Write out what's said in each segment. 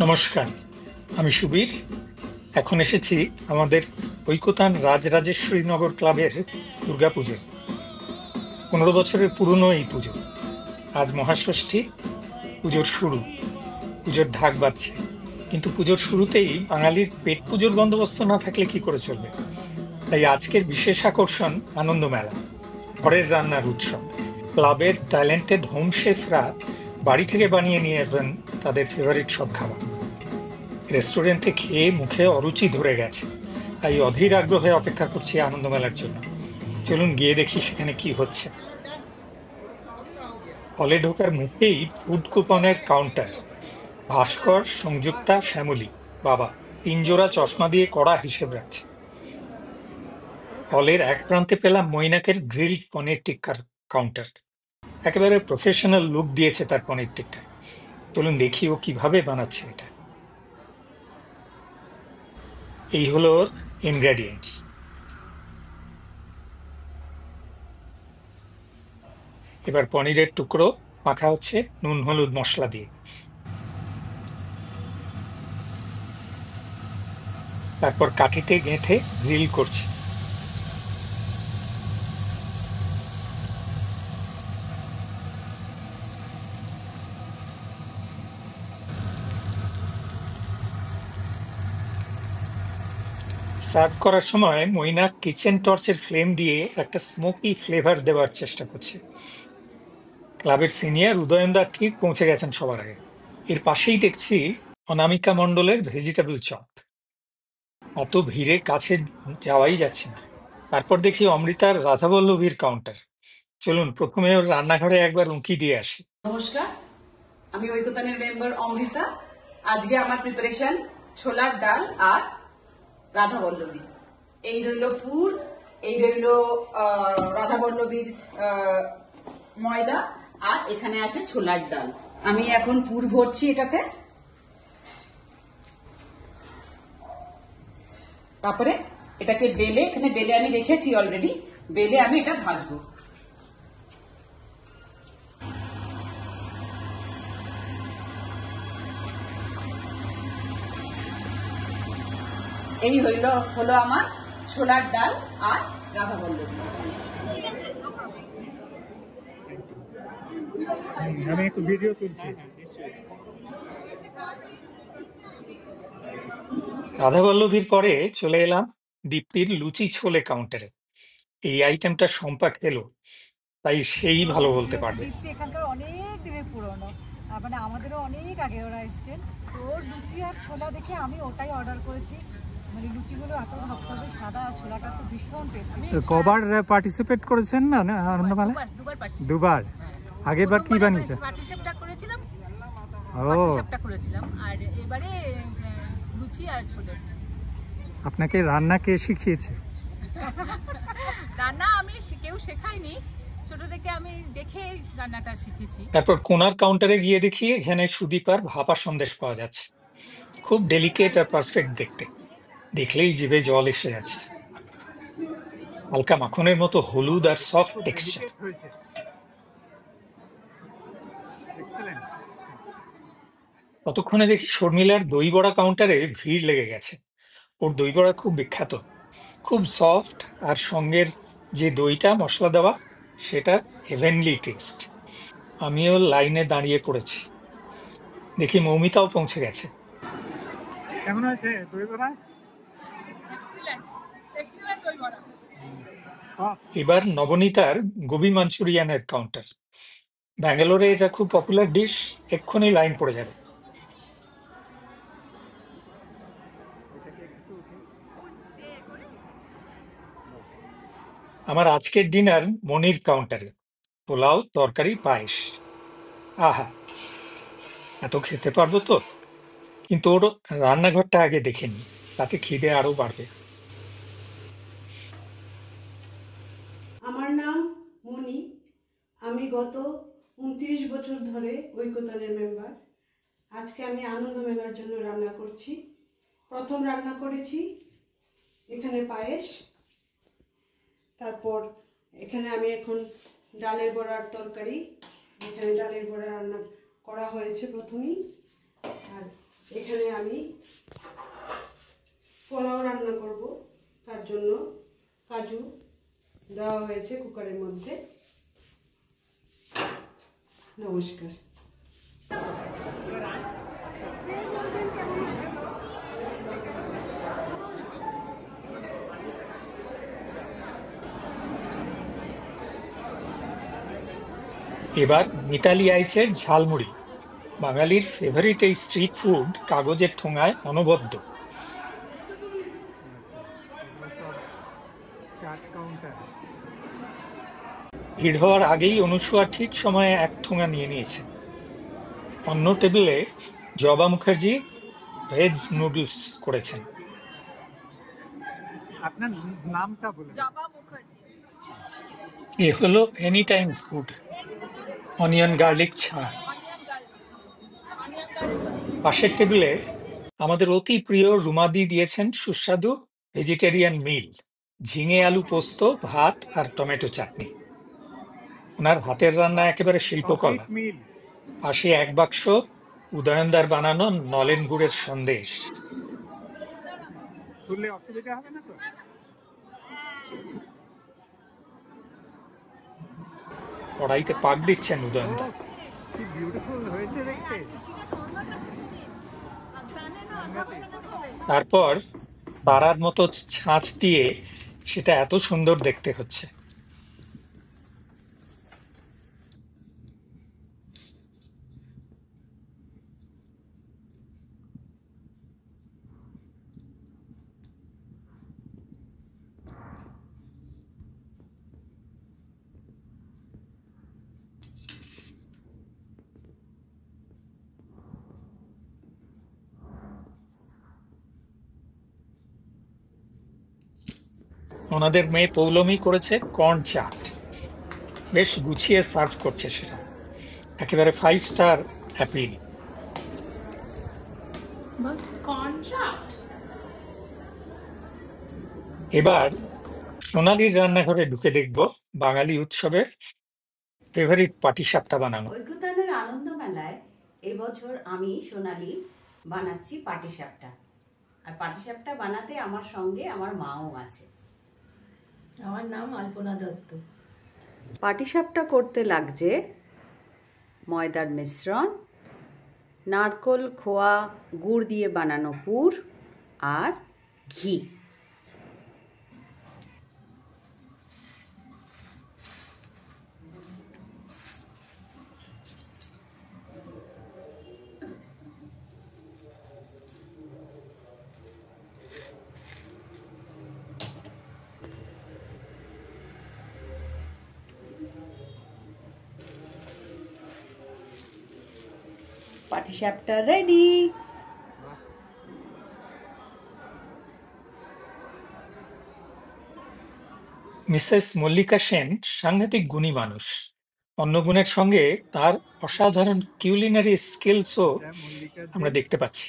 নমস্কার, আমি সুবীর। এখন এসেছি আমাদের ঐকতান রাজরাজেশ্বরীনগর ক্লাবের দুর্গাপুজো। 15 বছরের পুরনো এই পুজো। আজ মহাষষ্ঠী, পুজোর শুরু, পুজোর ঢাক বাজছে। কিন্তু পুজোর শুরুতেই বাঙালির পেট পুজোর বন্দোবস্ত না থাকলে কি করে চলবে? তাই আজকের বিশেষ আকর্ষণ আনন্দ মেলা, ঘরের রান্নার উৎসব। ক্লাবের ট্যালেন্টেড হোম শেফরা বাড়ি থেকে বানিয়ে নিয়ে আসবেন তাদের ফেভারিট সব খাবার। রেস্টুরেন্টে খেয়ে মুখে অরুচি ধরে গেছে, তাই অধীর আগ্রহে অপেক্ষা করছি আনন্দ মেলার জন্য। চলুন গিয়ে দেখি সেখানে কি হচ্ছে। হলে ঢোকার মুখেই ফুড কুপনের কাউন্টার। ভাস্কর, সংযুক্তা, শ্যামলী, বাবা 3 জোড়া চশমা দিয়ে কড়া হিসেব রাখছে। হলের এক প্রান্তে পেলাম মৈনাকের গ্রিলড পনির টিক্কার কাউন্টার। একেবারে প্রফেশনাল লুক দিয়েছে তার পনির টিক্কায়। চলুন দেখি ও কিভাবে বানাচ্ছে এটা। এই হলো ওর ইনগ্রেডিয়েন্টস। এবার পনিরের টুকরো মাখা হচ্ছে নুন হলুদ মশলা দিয়ে। তারপর কাঠিতে গেঁথে গ্রিল করছি। সার্ভ করার সময় মৈনাক কিচেন টর্চের ফ্লেম দিয়ে একটা স্মোকি ফ্লেভার দেওয়ার চেষ্টা করছে। ক্লাবের সিনিয়র উদয়নদা ঠিক পৌঁছে গেছেন সবার আগে। এর পাশেই দেখছি অনামিকা মণ্ডলের ভেজিটেবল চপ। এত ভিড়ে কাছে যাওয়াই যাচ্ছে না। তারপর দেখি অমৃতার রাধাবল্লভীর কাউন্টার। চলুন প্রথমে ওর রান্নাঘরে একবার উঁকি দিয়ে আসি। নমস্কার, আমি ঐকতানের মেম্বার অমৃতা। আজকে আমার প্রিপারেশন ছোলার ডাল আর রাধাবল্লভী। এই রইল পুর, এই রইল রাধাবল্লভীর ময়দা, আর এখানে আছে ছোলার ডাল। আমি এখন পুর ভরছি এটাতে। তারপরে এটাকে বেলে, এখানে বেলে আমি রেখেছি অলরেডি, বেলে আমি এটা ভাজবো। এই হলো আমার ছোলার ডাল আর রাধাবল্লভী। আমি একটু ভিডিও তুলছি। রাধাবল্লভীর পরে চলে এলাম দীপ্তির লুচি ছোলে কাউন্টারে। এই আইটেমটা শম্পা খেলো, তাই সেই ভালো বলতে পারবে। দীপ্তি এখানকার অনেক দিনের পুরনো, মানে আমাদেরও অনেক আগে ওরা এসছেন। তো ওর লুচি আর ছোলা দেখে আমি ওটাই অর্ডার করেছি। মানে লুচিগুলো এত ধবধবে সাদা, ছোলাটা তো ভীষণ টেস্টি। কবার পার্টিসিপেট করেছেন না আনন্দমেলায়? দুবার। আগের বার কি বানিয়েছে? পাটিসাপটা করেছিলাম, ও পাটিসাপটা করেছিলাম, আর এবারে লুচি আর ছোলে। আপনাকে রান্না কে শিখিয়েছে? রান্না আমি কেউ শেখাইনি, ছোট থেকে আমি দেখে রান্নাটা শিখেছি। তারপর কোনার কাউন্টারে গিয়ে দেখি এখানে সুদীপার ভাপা সন্দেশ পাওয়া যাচ্ছে। খুব ডেলিকেট আর পারফেক্ট দেখতে, দেখলেই জিভে জল এসে যাচ্ছে। হালকা মাখনের মতো হলুদ আর সফট টেক্সচার। ততক্ষণে দেখি শর্মিলার দই বড়া কাউন্টারে ভিড় লেগে গেছে। ওর দই বড়া খুব বিখ্যাত, খুব সফট, আর সঙ্গের যে দইটা মশলা দেওয়া, সেটা হেভেনলি টেস্ট। আমিও লাইনে দাঁড়িয়ে পড়েছি। দেখি মৌমিতাও পৌঁছে গেছে। কেমন হয়েছে দই বড়া? এবার নবনীতার গোবি মাঞ্চুরিয়ানের কাউন্টার। ব্যাঙ্গালোরে এটা খুব পপুলার ডিশ, এক্ষুনি লাইন পড়ে যাবে। আমার আজকের ডিনার মনির কাউন্টারে, পোলাও, তরকারি, পায়েস। আহা, এত খেতে পারবো তো? কিন্তু ওর রান্নাঘরটা আগে দেখে নি, তাতে খিদে আরো বাড়বে। আমার নাম মনি। আমি গত 29 বছর ধরে ঐকতানের মেম্বার। আজকে আমি আনন্দ মেলার জন্য রান্না করছি। প্রথম রান্না করেছি এখানে পায়েস, তারপর এখানে আমি এখন ডালের বড়ার তরকারি, এখানে ডালের বড়া রান্না করা হয়েছে প্রথমেই। আর এখানে আমি পোলাও রান্না করব, তার জন্য কাজু দেওয়া হয়েছে কুকারের মধ্যে। নমস্কার। এবার মিতালি আইচের ঝালমুড়ি, বাঙালির ফেভারিট এই স্ট্রিট ফুড কাগজের ঠোঙায় অনবদ্য। ভিড় হওয়ার আগেই অনুসুয়া ঠিক সময়ে এক ঠোঙা নিয়ে নিয়েছেন। অন্য টেবিলে জবা মুখার্জি ভেজ নুডলস করেছেন। আপনার নামটা বলুন। এ হলো any time food, onion garlic ছাড়া। পাশের টেবিলে আমাদের অতি প্রিয় রুমাদি দিয়েছেন সুস্বাদু ভেজিটেরিয়ান মিল, ঝিঙে আলু পোস্ত, ভাত আর টমেটো চাটনি। ওনার হাতের রান্না একেবারে শিল্পকলা। মিল। পাশে এক বাক্স উদয়নদার বানানো নলেন গুড়ের সন্দেশ। শুনলে অসুবিধা হবে না তো? কড়াইতে পাক দিচ্ছেন উদয়নদা। কি বিউটিফুল হয়েছে দেখতে। তারপর পাড়ার মতো ছাঁচ দিয়ে সেটা এত সুন্দর দেখতে হচ্ছে। ওনাদের মেয়ে পৌলমী করেছে কর্ন চাট, বেশ গুছিয়ে সার্ভ করছে সেটা, একেবারে 5 স্টার অ্যাপিল। এবার সোনালীর রান্নাঘরে ঢুকে দেখব বাঙালি উৎসবের ফেভারিট পাটিসাপটা বানানো। ঐকতানের আনন্দ মেলায় এবছর আমি সোনালী বানাচ্ছি পাটিসাপটা। আর পাটিসাপটা বানাতে আমার সঙ্গে আমার মাও আছে। আমার নাম আলপনা দত্ত। পাটিসাপটা করতে লাগছে ময়দার মিশ্রণ, নারকোল, খোয়া, গুড় দিয়ে বানানো পুর আর ঘি। পাটিসাপটা রেডি। মিসেস মল্লিকা সেন সাংঘাতিক গুণী মানুষ। অন্য গুণের সঙ্গে তার অসাধারণ কিউলিনারি স্কিলসও আমরা দেখতে পাচ্ছি।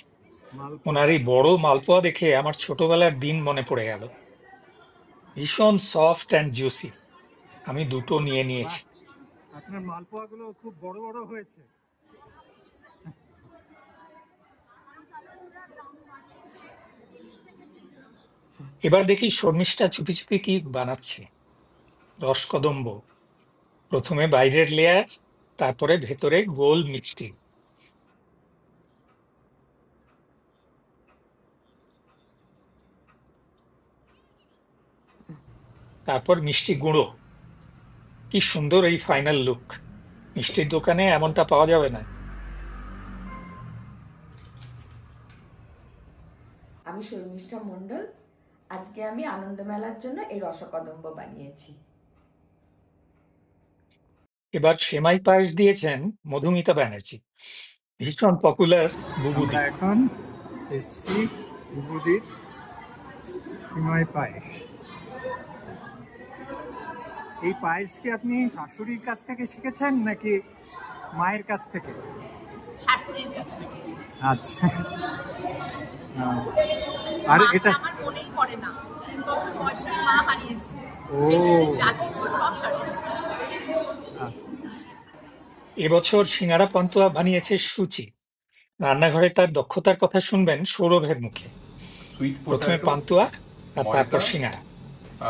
ওনার এই বড় মালপোয়া দেখে আমার ছোটবেলার দিন মনে পড়ে গেল। ভীষণ সফট অ্যান্ড জুসি। আমি দুটো নিয়ে নিয়েছি। আপনার মালপোয়াগুলো খুব বড় বড় হয়েছে। এবার দেখি শর্মিষ্ঠা চুপি চুপি কি বানাচ্ছে। রসকদম্ব, প্রথমে বাইরের লেয়ার, তারপরে ভেতরে গোল মিষ্টি। তারপর মিষ্টি গুঁড়ো। কি সুন্দর এই ফাইনাল লুক। মিষ্টির দোকানে এমনটা পাওয়া যাবে না। আমি শর্মিষ্ঠা মণ্ডল। আজকে আমি আনন্দ মেলার জন্য এই রসকদম্ব বানিয়েছি। এবার সেমাই পায়েস দিয়েছেন মধুমিতা ব্যানার্জি, ভীষণ পপুলার বুবুদি। এখন এসছি বুবুদির সিমাই পায়েস। এই পায়েস কি আপনি শাশুড়ির কাছ থেকে শিখেছেন নাকি মায়ের কাছ থেকে? শাশুড়ির কাছ থেকে। আচ্ছা। আর এটা আমার মনেই পড়ে না, 3 বছর বয়সে মা হারিয়েছে। ও যা কিছু সব শাশুড়ির কাছ থেকে। এবছর সিঙ্গারা পান্তুয়া বানিয়েছে সুচি, রান্নাঘরে তার দক্ষতার কথা শুনবেন সৌরভের মুখে। সুইট প্রথমে পটাটো, পান্তুয়া আর তারপর ময়দা সিঙ্গারা।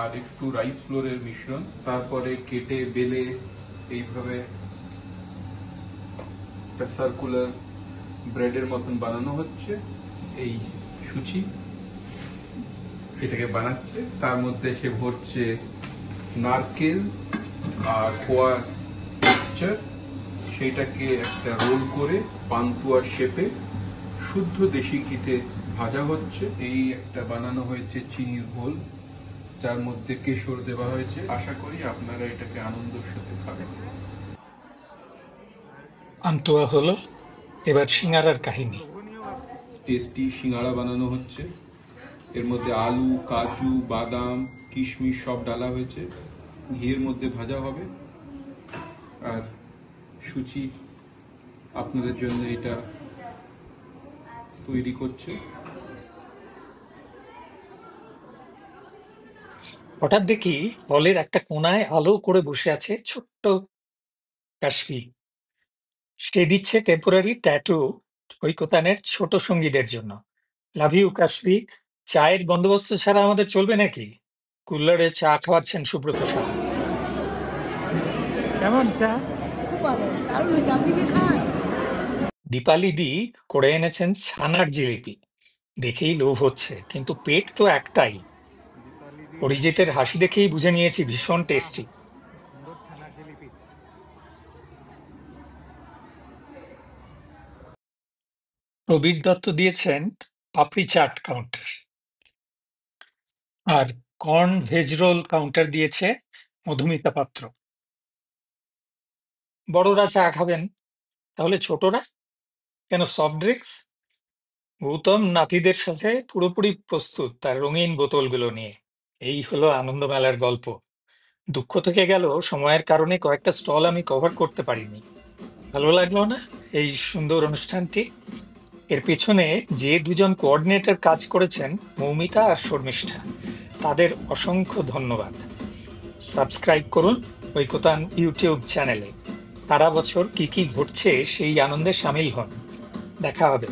আর একটু রাইস ফ্লোরের মিশ্রণ, তারপরে কেটে বেলে এইভাবে একটা সার্কুলার ব্রেডের মতন বানানো হচ্ছে। এই সুচি এটাকে বানাচ্ছে, তার মধ্যে সে ভরছে নারকেল আর খোয়ার মিক্সচার, সেইটাকে একটা রোল করে পান্তুয়ার শেপে শুদ্ধ দেশি ঘিতে ভাজা হচ্ছে। এই একটা বানানো হয়েছে চিনির ঘোল, যার মধ্যে কেশর দেওয়া হয়েছে। আশা করি আপনারা এটাকে আনন্দের সাথে খাবেন। পান্তুয়া হলো, এবার সিঙ্গারার কাহিনী। টেস্টি সিঙ্গাড়া বানানো হচ্ছে। এর মধ্যে আলু, কাজু, বাদাম, কিশমিশ সব ডালা হয়েছে, ঘিয়ের মধ্যে ভাজা হবে। আর সুচি আপনাদের জন্য এটা তৈরি করছে। হঠাৎ দেখি হলের একটা কোনায় আলো করে বসে আছে ছোট্ট কাশফি। সে দিচ্ছে টেম্পোরারি ট্যাটু ঐকতানের ছোট সঙ্গীদের জন্য। Love you Kashfi. চায়ের বন্দোবস্ত ছাড়া আমাদের চলবে নাকি? কুল্লারে চা খাওয়াচ্ছেন সুব্রত সাহা। কেমন চা? দীপালি দি করে এনেছেন ছানার জিলিপি। দেখেই লোভ হচ্ছে, কিন্তু পেট তো একটাই। অরিজিতের হাসি দেখেই বুঝে নিয়েছি ভীষণ টেস্টি। সুন্দর ছানার জিলিপি। প্রবীর দত্ত দিয়েছেন পাপড়ি চাট কাউন্টার, আর কর্ন ভেজ রোল কাউন্টার দিয়েছে মধুমিতা পাত্র। বড়রা চা খাবেন, তাহলে ছোটরা কেন সফট ড্রিঙ্কস? গৌতম নাতিদের সাথে পুরোপুরি প্রস্তুত তার রঙিন বোতলগুলো নিয়ে। এই হলো আনন্দ মেলার গল্প। দুঃখ থেকে গেল সময়ের কারণে কয়েকটা স্টল আমি কভার করতে পারিনি। ভালো লাগলো না এই সুন্দর অনুষ্ঠানটি? এর পেছনে যে দুজন কোঅর্ডিনেটর কাজ করেছেন, মৌমিতা আর শর্মিষ্ঠা, তাদের অসংখ্য ধন্যবাদ। সাবস্ক্রাইব করুন ঐকতান ইউটিউব চ্যানেলে। সারা বছর কি কি ঘটছে সেই আনন্দে সামিল হন। দেখা হবে।